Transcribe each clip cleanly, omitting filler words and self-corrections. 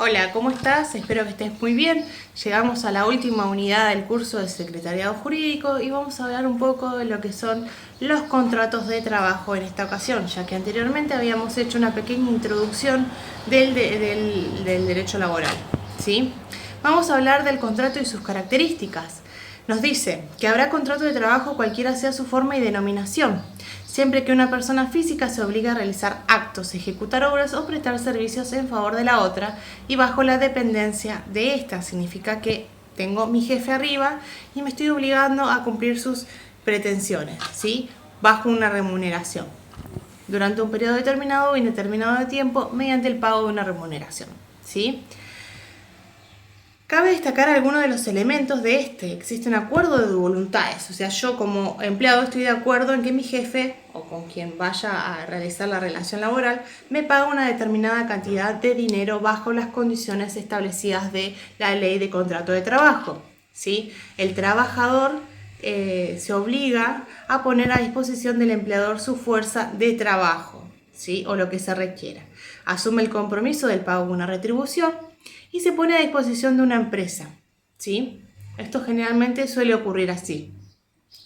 Hola, ¿cómo estás? Espero que estés muy bien. Llegamos a la última unidad del curso de Secretariado Jurídico y vamos a hablar un poco de lo que son los contratos de trabajo en esta ocasión, ya que anteriormente habíamos hecho una pequeña introducción del derecho laboral, ¿sí? Vamos a hablar del contrato y sus características. Nos dice que habrá contrato de trabajo cualquiera sea su forma y denominación, siempre que una persona física se obligue a realizar actos, ejecutar obras o prestar servicios en favor de la otra y bajo la dependencia de esta. Significa que tengo mi jefe arriba y me estoy obligando a cumplir sus pretensiones, ¿sí? Bajo una remuneración, durante un periodo determinado o indeterminado de tiempo, mediante el pago de una remuneración, ¿sí? Cabe destacar algunos de los elementos de este. Existe un acuerdo de voluntades, o sea, yo como empleado estoy de acuerdo en que mi jefe o con quien vaya a realizar la relación laboral me paga una determinada cantidad de dinero bajo las condiciones establecidas de la ley de contrato de trabajo, ¿sí? El trabajador se obliga a poner a disposición del empleador su fuerza de trabajo, ¿sí? O lo que se requiera. Asume el compromiso del pago de una retribución y se pone a disposición de una empresa, ¿sí? Esto generalmente suele ocurrir así.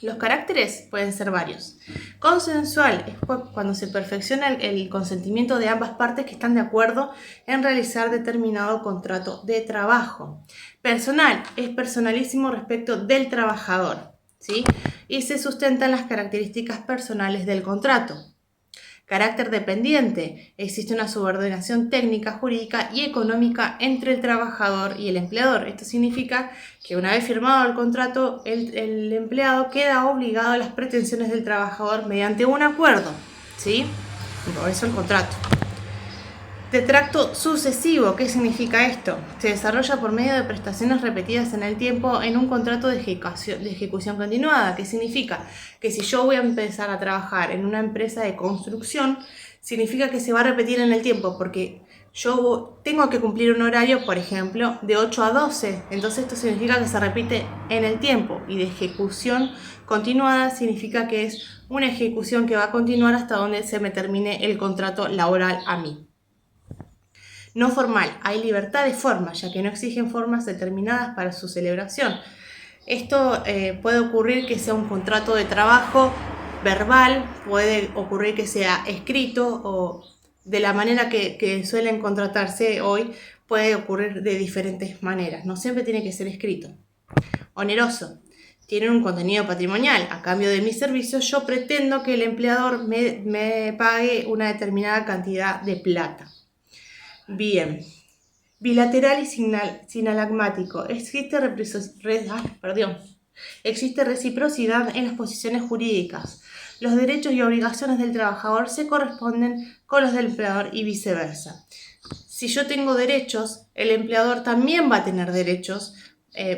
Los caracteres pueden ser varios. Consensual es cuando se perfecciona el consentimiento de ambas partes que están de acuerdo en realizar determinado contrato de trabajo. Personal es personalísimo respecto del trabajador, ¿sí? Y se sustentan las características personales del contrato. Carácter dependiente. Existe una subordinación técnica, jurídica y económica entre el trabajador y el empleador. Esto significa que una vez firmado el contrato, el empleado queda obligado a las pretensiones del trabajador mediante un acuerdo, ¿sí? Por eso el contrato. De tracto sucesivo, ¿qué significa esto? Se desarrolla por medio de prestaciones repetidas en el tiempo en un contrato de ejecución continuada. ¿Qué significa? Que si yo voy a empezar a trabajar en una empresa de construcción, significa que se va a repetir en el tiempo, porque yo tengo que cumplir un horario, por ejemplo, de 8 a 12. Entonces esto significa que se repite en el tiempo. Y de ejecución continuada significa que es una ejecución que va a continuar hasta donde se me termine el contrato laboral a mí. No formal, hay libertad de forma, ya que no exigen formas determinadas para su celebración. Esto puede ocurrir que sea un contrato de trabajo verbal, puede ocurrir que sea escrito o de la manera que suelen contratarse hoy, puede ocurrir de diferentes maneras, no siempre tiene que ser escrito. Oneroso, tiene un contenido patrimonial. A cambio de mis servicios, yo pretendo que el empleador me pague una determinada cantidad de plata. Bien, bilateral y sinalagmático. Existe reciprocidad en las posiciones jurídicas. Los derechos y obligaciones del trabajador se corresponden con los del empleador y viceversa. Si yo tengo derechos, el empleador también va a tener derechos.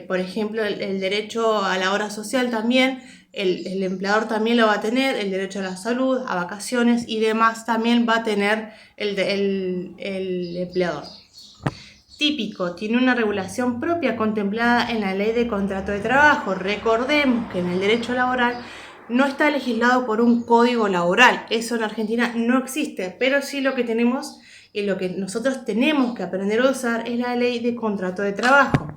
Por ejemplo, el derecho a la hora social también, el empleador también lo va a tener, el derecho a la salud, a vacaciones y demás también va a tener el empleador. Típico, tiene una regulación propia contemplada en la ley de contrato de trabajo. Recordemos que en el derecho laboral no está legislado por un código laboral. Eso en Argentina no existe, pero sí lo que tenemos y lo que nosotros tenemos que aprender a usar es la ley de contrato de trabajo.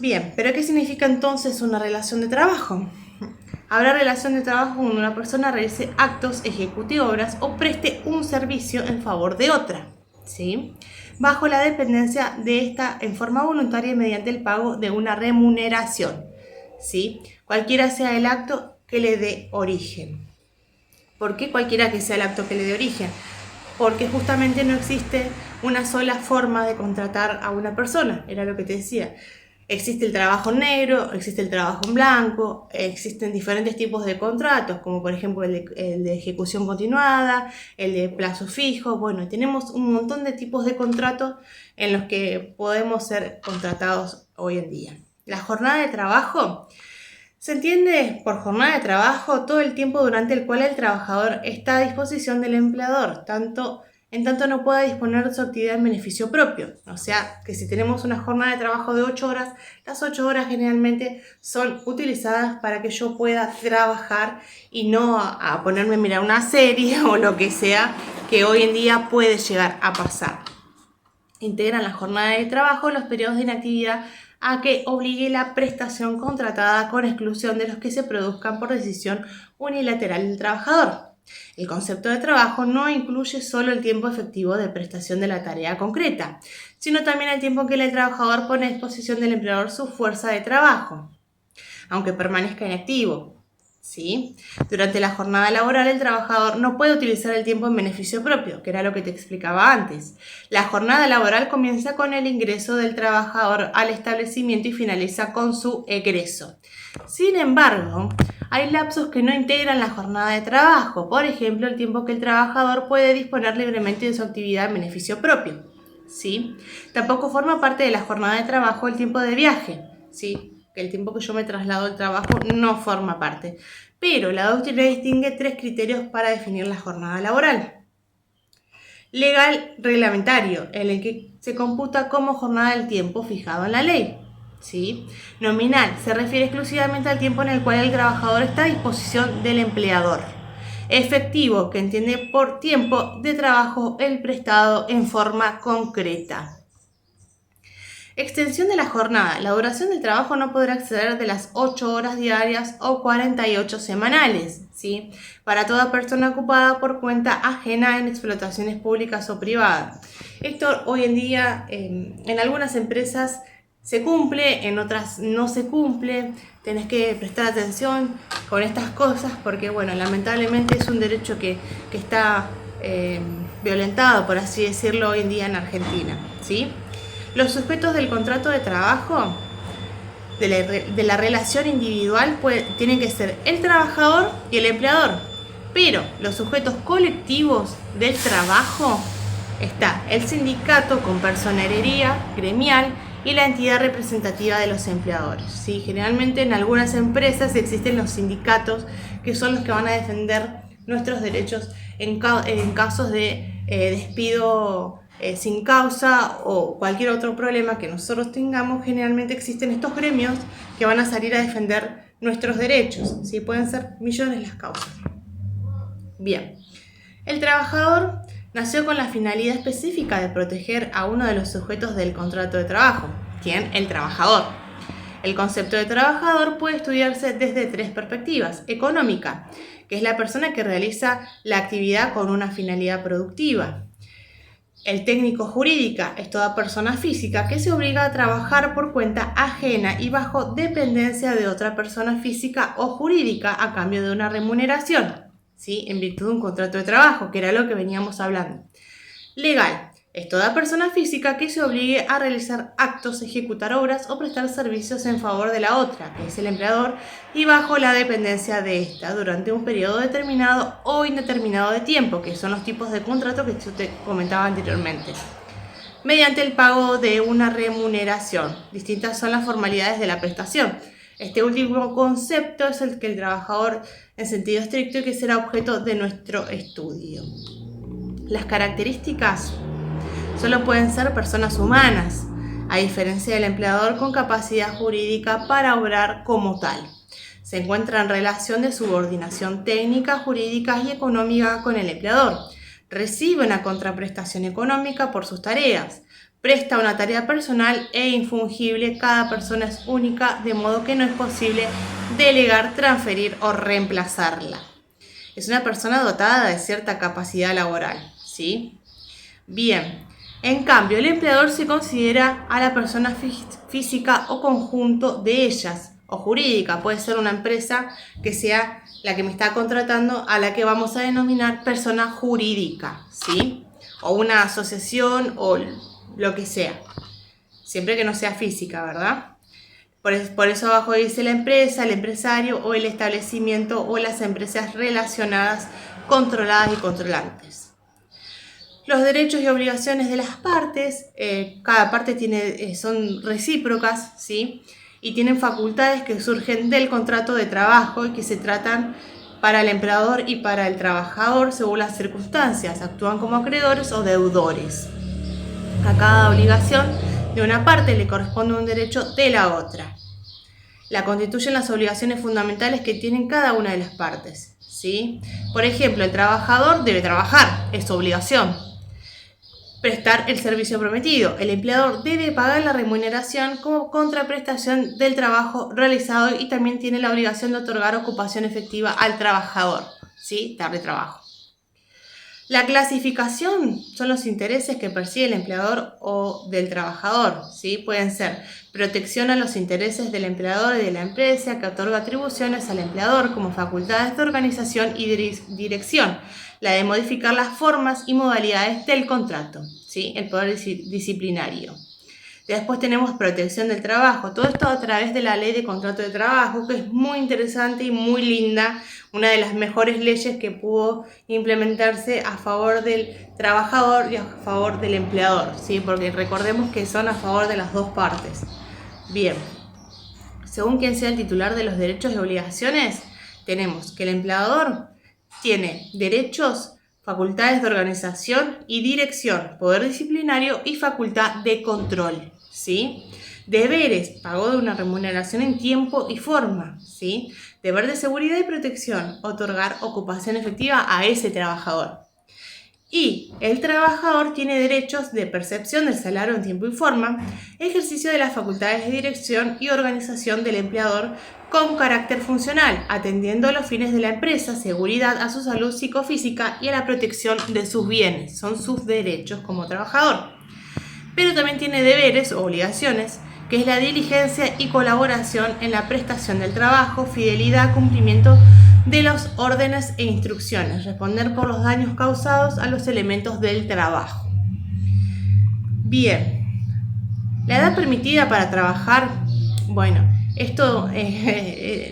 Bien, pero ¿qué significa entonces una relación de trabajo? Habrá relación de trabajo cuando una persona realice actos, ejecute obras o preste un servicio en favor de otra, ¿sí? Bajo la dependencia de esta en forma voluntaria y mediante el pago de una remuneración, ¿sí? Cualquiera sea el acto que le dé origen. ¿Por qué cualquiera que sea el acto que le dé origen? Porque justamente no existe una sola forma de contratar a una persona, era lo que te decía. Existe el trabajo en negro, existe el trabajo en blanco, existen diferentes tipos de contratos, como por ejemplo el de ejecución continuada, el de plazo fijo. Bueno, tenemos un montón de tipos de contratos en los que podemos ser contratados hoy en día. La jornada de trabajo se entiende por jornada de trabajo todo el tiempo durante el cual el trabajador está a disposición del empleador, en tanto no pueda disponer de su actividad en beneficio propio. O sea, que si tenemos una jornada de trabajo de 8 horas, las 8 horas generalmente son utilizadas para que yo pueda trabajar y no a ponerme a mirar una serie o lo que sea que hoy en día puede llegar a pasar. integran la jornada de trabajo los periodos de inactividad a que obligue la prestación contratada con exclusión de los que se produzcan por decisión unilateral del trabajador. El concepto de trabajo no incluye solo el tiempo efectivo de prestación de la tarea concreta, sino también el tiempo en que el trabajador pone a disposición del empleador su fuerza de trabajo, aunque permanezca inactivo. ¿Sí? Durante la jornada laboral el trabajador no puede utilizar el tiempo en beneficio propio, que era lo que te explicaba antes. La jornada laboral comienza con el ingreso del trabajador al establecimiento y finaliza con su egreso. Sin embargo, hay lapsos que no integran la jornada de trabajo, por ejemplo, el tiempo que el trabajador puede disponer libremente de su actividad en beneficio propio. ¿Sí? Tampoco forma parte de la jornada de trabajo el tiempo de viaje. ¿Sí? Que el tiempo que yo me traslado al trabajo no forma parte. Pero la doctrina distingue 3 criterios para definir la jornada laboral. Legal reglamentario, en el que se computa como jornada el tiempo fijado en la ley. ¿Sí? Nominal, se refiere exclusivamente al tiempo en el cual el trabajador está a disposición del empleador. Efectivo, que entiende por tiempo de trabajo el prestado en forma concreta. Extensión de la jornada. La duración del trabajo no podrá exceder de las 8 horas diarias o 48 semanales, ¿sí? Para toda persona ocupada por cuenta ajena en explotaciones públicas o privadas. Esto hoy en día en algunas empresas se cumple, en otras no se cumple. Tenés que prestar atención con estas cosas porque, bueno, lamentablemente es un derecho que está violentado, por así decirlo, hoy en día en Argentina, ¿sí? Los sujetos del contrato de trabajo, de la relación individual, tienen que ser el trabajador y el empleador. Pero los sujetos colectivos del trabajo está el sindicato con personería gremial y la entidad representativa de los empleadores. ¿Sí? Generalmente en algunas empresas existen los sindicatos que son los que van a defender nuestros derechos en casos de despido sin causa o cualquier otro problema que nosotros tengamos. Generalmente existen estos gremios que van a salir a defender nuestros derechos, ¿sí? Pueden ser millones las causas. Bien, el trabajador nació con la finalidad específica de proteger a uno de los sujetos del contrato de trabajo. ¿Quién? El trabajador. El concepto de trabajador puede estudiarse desde 3 perspectivas. Económica, que es la persona que realiza la actividad con una finalidad productiva. El técnico jurídica es toda persona física que se obliga a trabajar por cuenta ajena y bajo dependencia de otra persona física o jurídica a cambio de una remuneración, ¿sí? En virtud de un contrato de trabajo, que era lo que veníamos hablando. Legal es toda persona física que se obligue a realizar actos, ejecutar obras o prestar servicios en favor de la otra, que es el empleador, y bajo la dependencia de ésta durante un periodo determinado o indeterminado de tiempo, que son los tipos de contrato que yo te comentaba anteriormente, mediante el pago de una remuneración. Distintas son las formalidades de la prestación. Este último concepto es el que el trabajador en sentido estricto y que será objeto de nuestro estudio. Las características solo pueden ser personas humanas, a diferencia del empleador con capacidad jurídica para obrar como tal. Se encuentra en relación de subordinación técnica, jurídica y económica con el empleador. Recibe una contraprestación económica por sus tareas. Presta una tarea personal e infungible. Cada persona es única, de modo que no es posible delegar, transferir o reemplazarla. Es una persona dotada de cierta capacidad laboral, ¿sí? Bien. En cambio, el empleador se considera a la persona física o conjunto de ellas, o jurídica. Puede ser una empresa que sea la que me está contratando, a la que vamos a denominar persona jurídica, ¿sí? O una asociación o lo que sea. Siempre que no sea física, ¿verdad? Por eso abajo dice la empresa, el empresario o el establecimiento o las empresas relacionadas, controladas y controlantes. Los derechos y obligaciones de las partes, cada parte son recíprocas, ¿sí? Y tienen facultades que surgen del contrato de trabajo y que se tratan para el empleador y para el trabajador según las circunstancias. Actúan como acreedores o deudores. A cada obligación de una parte le corresponde un derecho de la otra. La constituyen las obligaciones fundamentales que tienen cada una de las partes, ¿sí? Por ejemplo, el trabajador debe trabajar, es su obligación. prestar el servicio prometido. El empleador debe pagar la remuneración como contraprestación del trabajo realizado y también tiene la obligación de otorgar ocupación efectiva al trabajador, ¿sí? Darle trabajo. La clasificación son los intereses que persigue el empleador o del trabajador, ¿sí? Pueden ser protección a los intereses del empleador y de la empresa, que otorga atribuciones al empleador como facultades de organización y dirección, la de modificar las formas y modalidades del contrato, ¿sí? El poder disciplinario. Después tenemos protección del trabajo, todo esto a través de la ley de contrato de trabajo, que es muy interesante y muy linda, una de las mejores leyes que pudo implementarse a favor del trabajador y a favor del empleador, ¿sí? Porque recordemos que son a favor de las dos partes. Bien, según quien sea el titular de los derechos y obligaciones, tenemos que el empleador tiene derechos, facultades de organización y dirección, poder disciplinario y facultad de control, ¿sí? Deberes, pago de una remuneración en tiempo y forma, ¿sí? Deber de seguridad y protección, otorgar ocupación efectiva a ese trabajador. Y el trabajador tiene derechos de percepción del salario en tiempo y forma, ejercicio de las facultades de dirección y organización del empleador con carácter funcional, atendiendo a los fines de la empresa, seguridad a su salud psicofísica y a la protección de sus bienes. Son sus derechos como trabajador. Pero también tiene deberes o obligaciones, que es la diligencia y colaboración en la prestación del trabajo, fidelidad, cumplimiento de los órdenes e instrucciones, responder por los daños causados a los elementos del trabajo. Bien, la edad permitida para trabajar, bueno, esto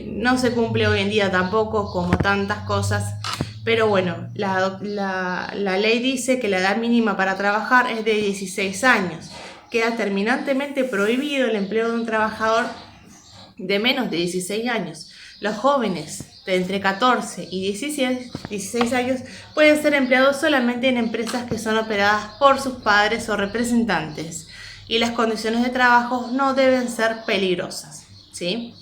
no se cumple hoy en día tampoco, como tantas cosas, pero bueno, la ley dice que la edad mínima para trabajar es de 16 años. Queda terminantemente prohibido el empleo de un trabajador de menos de 16 años. Los jóvenes de entre 14 y 16 años pueden ser empleados solamente en empresas que son operadas por sus padres o representantes y las condiciones de trabajo no deben ser peligrosas, ¿sí?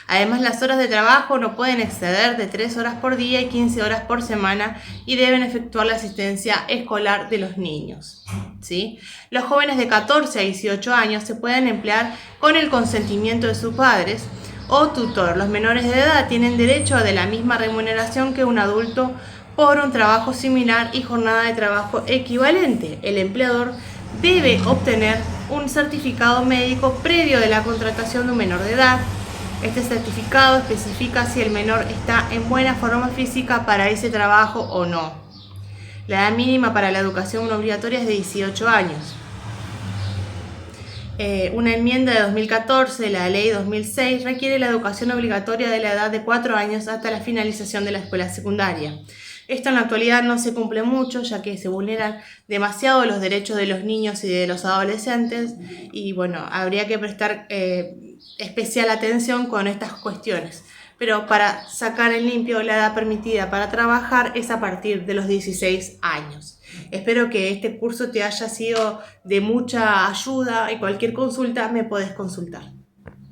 Además, las horas de trabajo no pueden exceder de 3 horas por día y 15 horas por semana y deben efectuar la asistencia escolar de los niños, ¿sí? Los jóvenes de 14 a 18 años se pueden emplear con el consentimiento de sus padres o tutor. Los menores de edad tienen derecho a de la misma remuneración que un adulto por un trabajo similar y jornada de trabajo equivalente. El empleador debe obtener un certificado médico previo de la contratación de un menor de edad. Este certificado especifica si el menor está en buena forma física para ese trabajo o no. La edad mínima para la educación obligatoria es de 18 años. Una enmienda de 2014, la ley 2006, requiere la educación obligatoria de la edad de 4 años hasta la finalización de la escuela secundaria. Esto en la actualidad no se cumple mucho, ya que se vulneran demasiado los derechos de los niños y de los adolescentes y bueno, habría que prestar especial atención con estas cuestiones. Pero para sacar en limpio, la edad permitida para trabajar es a partir de los 16 años. Espero que este curso te haya sido de mucha ayuda y cualquier consulta me podés consultar.